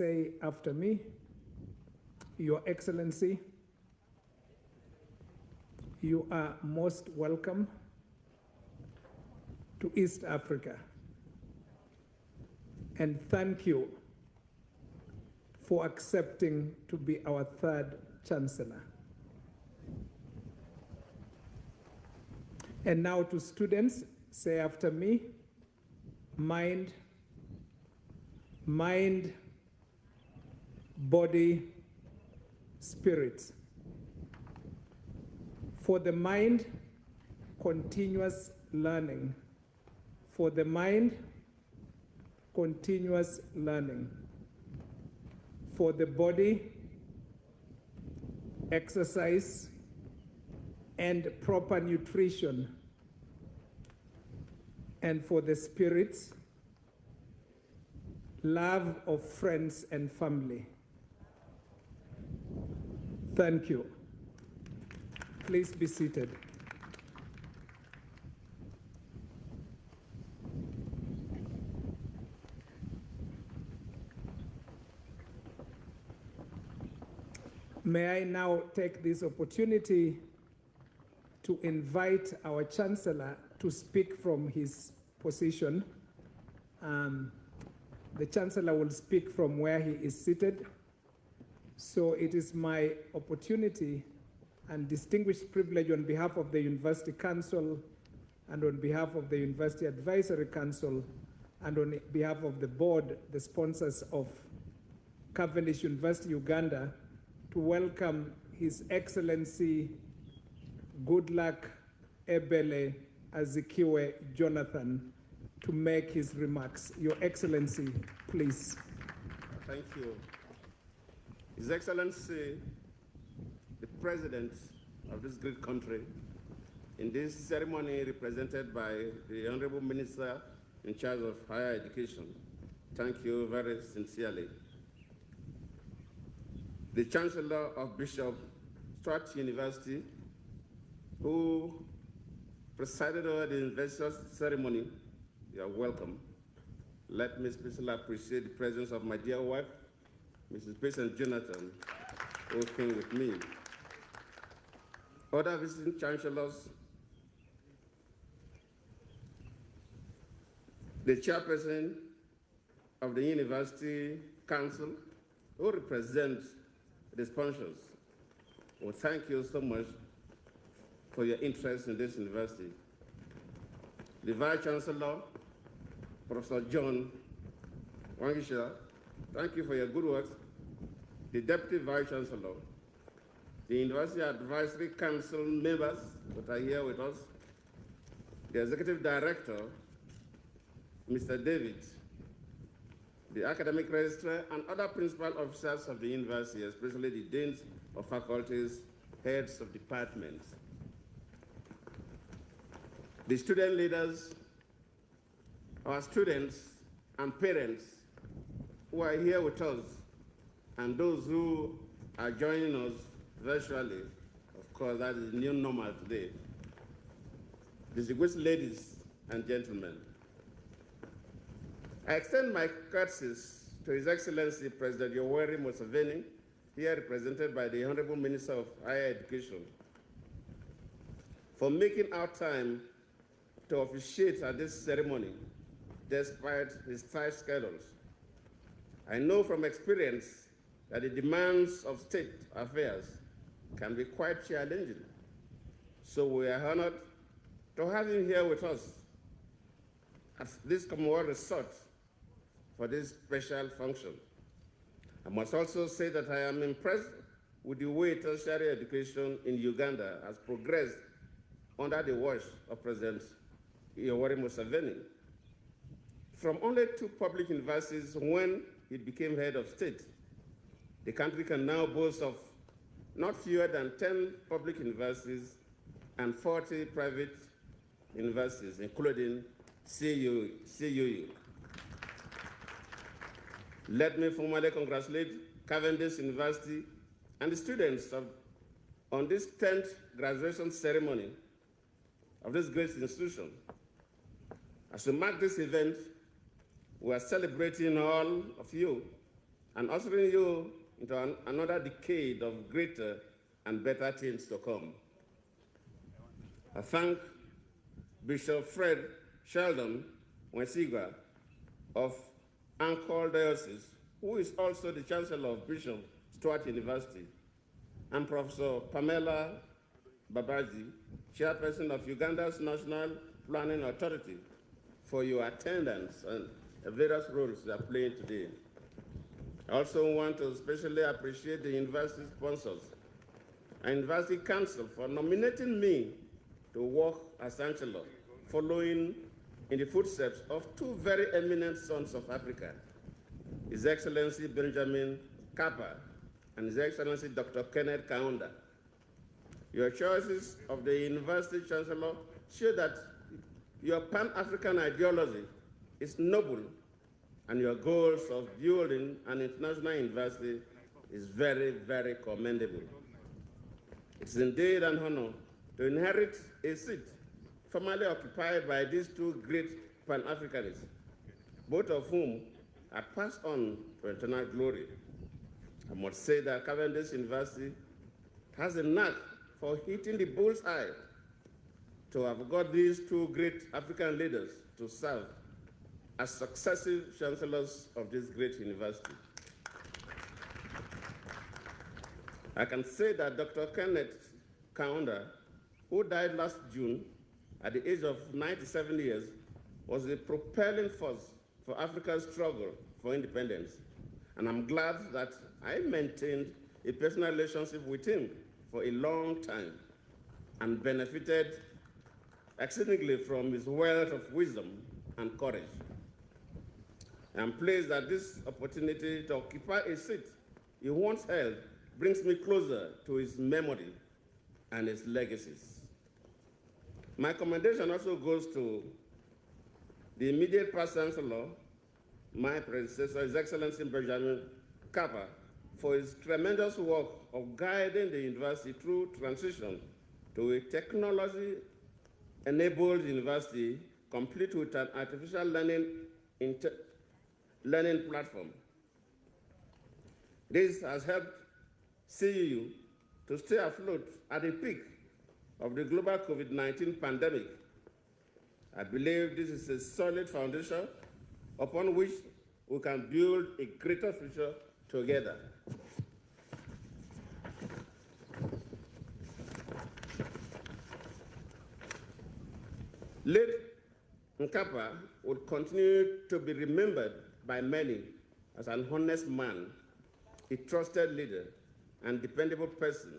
say after me. Your Excellency, you are most welcome to East Africa. And thank you for accepting to be our third Chancellor. And now to students, say after me, mind, body, spirit. For the mind, continuous learning. For the mind, continuous learning. For the body, exercise and proper nutrition. And for the spirit, love of friends and family. Thank you. Please be seated. May I now take this opportunity to invite our Chancellor to speak from his position. The Chancellor will speak from where he is seated. So it is my opportunity and distinguished privilege on behalf of the University Council and on behalf of the University Advisory Council and on behalf of the board, the sponsors of Cavendish University, Uganda, to welcome His Excellency Goodluck Ebele Azikiwe Jonathan to make his remarks. Your Excellency, please. Thank you. His Excellency, the President of this great country, in this ceremony represented by the Honorable Minister in charge of higher education, thank you very sincerely. The Chancellor of Bishop Stuart University, who presided over the investiture ceremony, you are welcome. Let me especially appreciate the presence of my dear wife, Mrs. Patient Jonathan, who came with me. Other visiting chancellors, the chairperson of the University Council, who represents the sponsors. Well, thank you so much for your interest in this university. The Vice Chancellor, Professor John Wangisha, thank you for your good work. The Deputy Vice Chancellor, the University Advisory Council members that are here with us, the Executive Director, Mr. David, the Academic Registrar, and other principal officers of the university, especially the deans of faculties, heads of departments. The student leaders, our students and parents who are here with us, and those who are joining us virtually, of course, that is the new normal today. Distinguished ladies and gentlemen, I extend my courtesies to His Excellency President Yoweri Museveni, here represented by the Honorable Minister of Higher Education, for making our time to officiate at this ceremony despite his tight schedules. I know from experience that the demands of state affairs can be quite challenging. So we are honored to have him here with us at this Commonwealth Resort for this special function. I must also say that I am impressed with the way tertiary education in Uganda has progressed under the watch of President Yoweri Museveni. From only 2 public universities when he became head of state, the country can now boast of not fewer than 10 public universities and 40 private universities, including CUU. Let me formally congratulate Cavendish University and the students on this 10th graduation ceremony of this great institution. As we mark this event, we are celebrating all of you and ushering you into another decade of greater and better things to come. I thank Bishop Fred Sheldon Wensigwa of Ankole Diocese, who is also the Chancellor of Bishop Stuart University, and Professor Pamela Babaji, Chairperson of Uganda's National Planning Authority, for your attendance and the various roles you are playing today. I also want to especially appreciate the university sponsors and University Council for nominating me to work as Chancellor, following in the footsteps of two very eminent sons of Africa, His Excellency Benjamin Kappa and His Excellency Dr. Kenneth Kaunda. Your choices of the University Chancellor show that your Pan-African ideology is noble, and your goals of building an international university is very, very commendable. It's indeed an honor to inherit a seat formerly occupied by these two great Pan-Africanists, both of whom are passed on to eternal glory. I must say that Cavendish University has a knack for hitting the bull's eye to have got these two great African leaders to serve as successive chancellors of this great university. I can say that Dr. Kenneth Kaunda, who died last June at the age of 97 years, was a propelling force for Africa's struggle for independence. And I'm glad that I maintained a personal relationship with him for a long time and benefited exceedingly from his wealth of wisdom and courage. I'm pleased that this opportunity to occupy a seat he once held brings me closer to his memory and his legacies. My commendation also goes to the immediate past chancellor, my predecessor, His Excellency Benjamin Kappa, for his tremendous work of guiding the university through transition to a technology-enabled university complete with an artificial learning platform. This has helped CEU to stay afloat at the peak of the global COVID-19 pandemic. I believe this is a solid foundation upon which we can build a greater future together. Late Nkapa would continue to be remembered by many as an honest man, a trusted leader, and dependable person.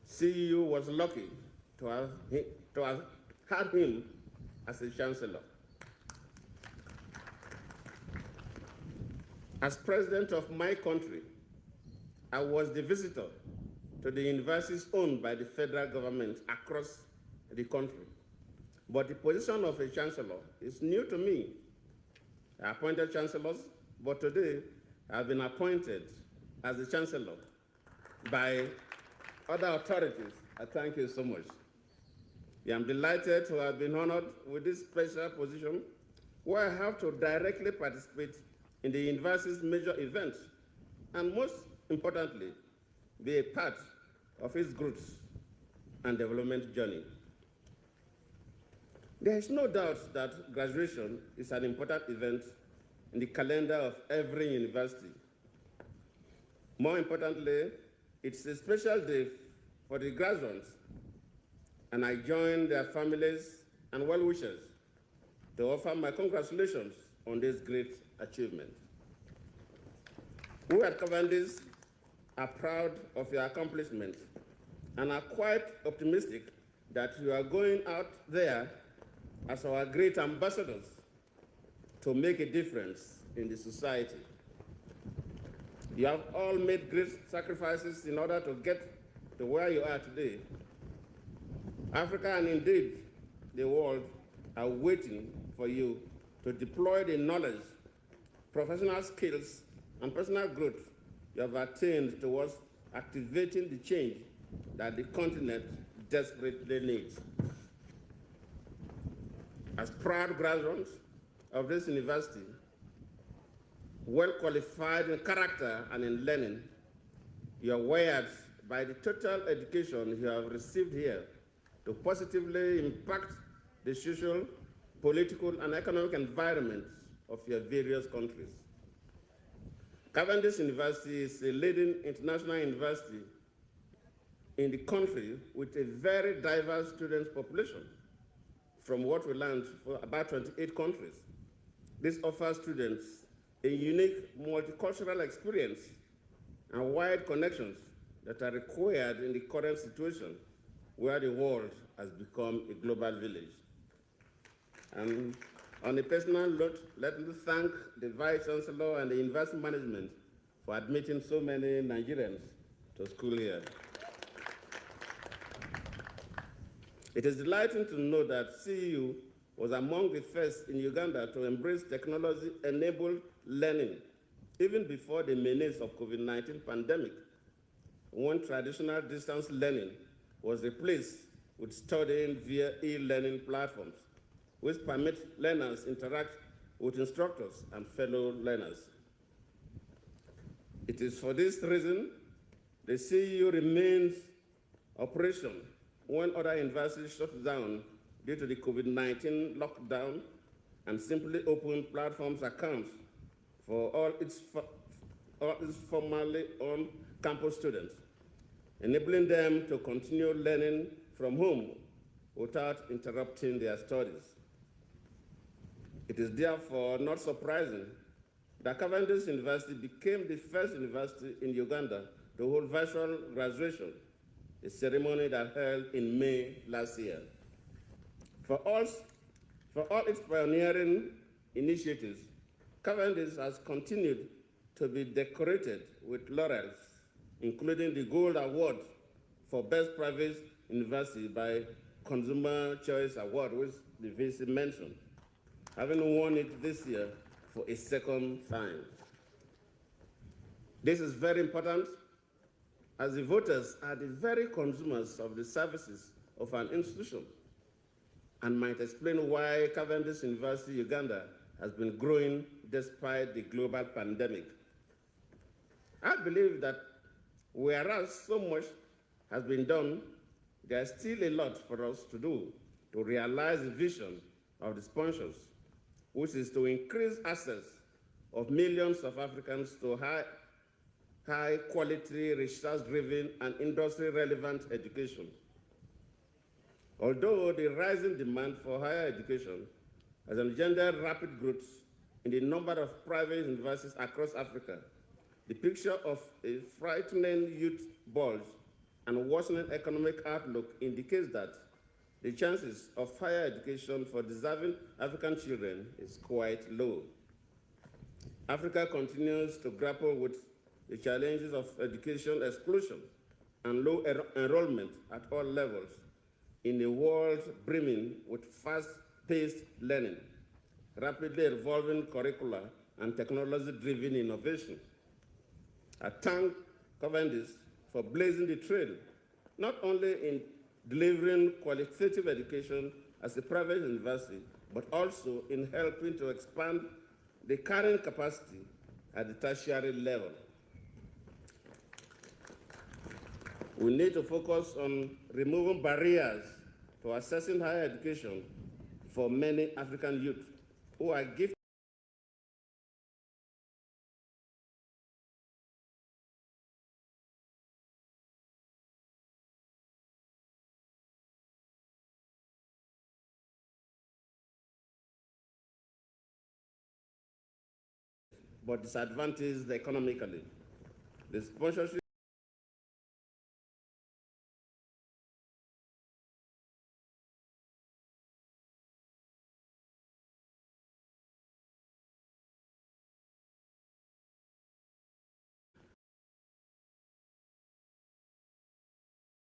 CEU was lucky to have had him as a chancellor. As president of my country, I was the visitor to the universities owned by the federal government across the country. But the position of a chancellor is new to me. I appointed chancellors, but today I've been appointed as the chancellor by other authorities. I thank you so much. I am delighted to have been honored with this special position where I have to directly participate in the university's major events and, most importantly, be a part of its growth and development journey. There is no doubt that graduation is an important event in the calendar of every university. More importantly, it's a special day for the graduates, and I join their families and well-wishers to offer my congratulations on this great achievement. We at Cavendish are proud of your accomplishment and are quite optimistic that you are going out there as our great ambassadors to make a difference in the society. You have all made great sacrifices in order to get to where you are today. Africa and indeed the world are waiting for you to deploy the knowledge, professional skills, and personal growth you have attained towards activating the change that the continent desperately needs. As proud graduates of this university, well qualified in character and in learning, you are wired by the total education you have received here to positively impact the social, political, and economic environment of your various countries. Cavendish University is a leading international university in the country with a very diverse student population, from what we learned, for about 28 countries. This offers students a unique multicultural experience and wide connections that are required in the current situation where the world has become a global village. And on a personal note, let me thank the Vice Chancellor and the University Management for admitting so many Nigerians to school here. It is delighting to know that CEU was among the first in Uganda to embrace technology-enabled learning, even before the menace of COVID-19 pandemic, when traditional distance learning was replaced with studying via e-learning platforms, which permit learners interact with instructors and fellow learners. It is for this reason the CEU remains operational when other universities shut down due to the COVID-19 lockdown and simply opened platforms accounts for all its formally owned campus students, enabling them to continue learning from home without interrupting their studies. It is therefore not surprising that Cavendish University became the first university in Uganda to hold virtual graduation, a ceremony that held in May last year. For all its pioneering initiatives, Cavendish has continued to be decorated with laurels, including the Gold Award for Best Private University by Consumer Choice Award, which the VC mentioned, having won it this year for a second time. This is very important, as the voters are the very consumers of the services of an institution, and might explain why Cavendish University Uganda has been growing despite the global pandemic. I believe that whereas so much has been done, there is still a lot for us to do to realize the vision of the sponsors, which is to increase access of millions of Africans to high-quality, research-driven, and industry-relevant education. Although the rising demand for higher education has engendered rapid growth in the number of private universities across Africa, the picture of a frightening youth bulge and worsening economic outlook indicates that the chances of higher education for deserving African children is quite low. Africa continues to grapple with the challenges of education exclusion and low enrollment at all levels in a world brimming with fast-paced learning, rapidly evolving curricula, and technology-driven innovation. I thank Cavendish for blazing the trail, not only in delivering qualitative education as a private university, but also in helping to expand the carrying capacity at the tertiary level. We need to focus on removing barriers to accessing higher education for many African youth who are gifted but disadvantaged economically. The sponsorship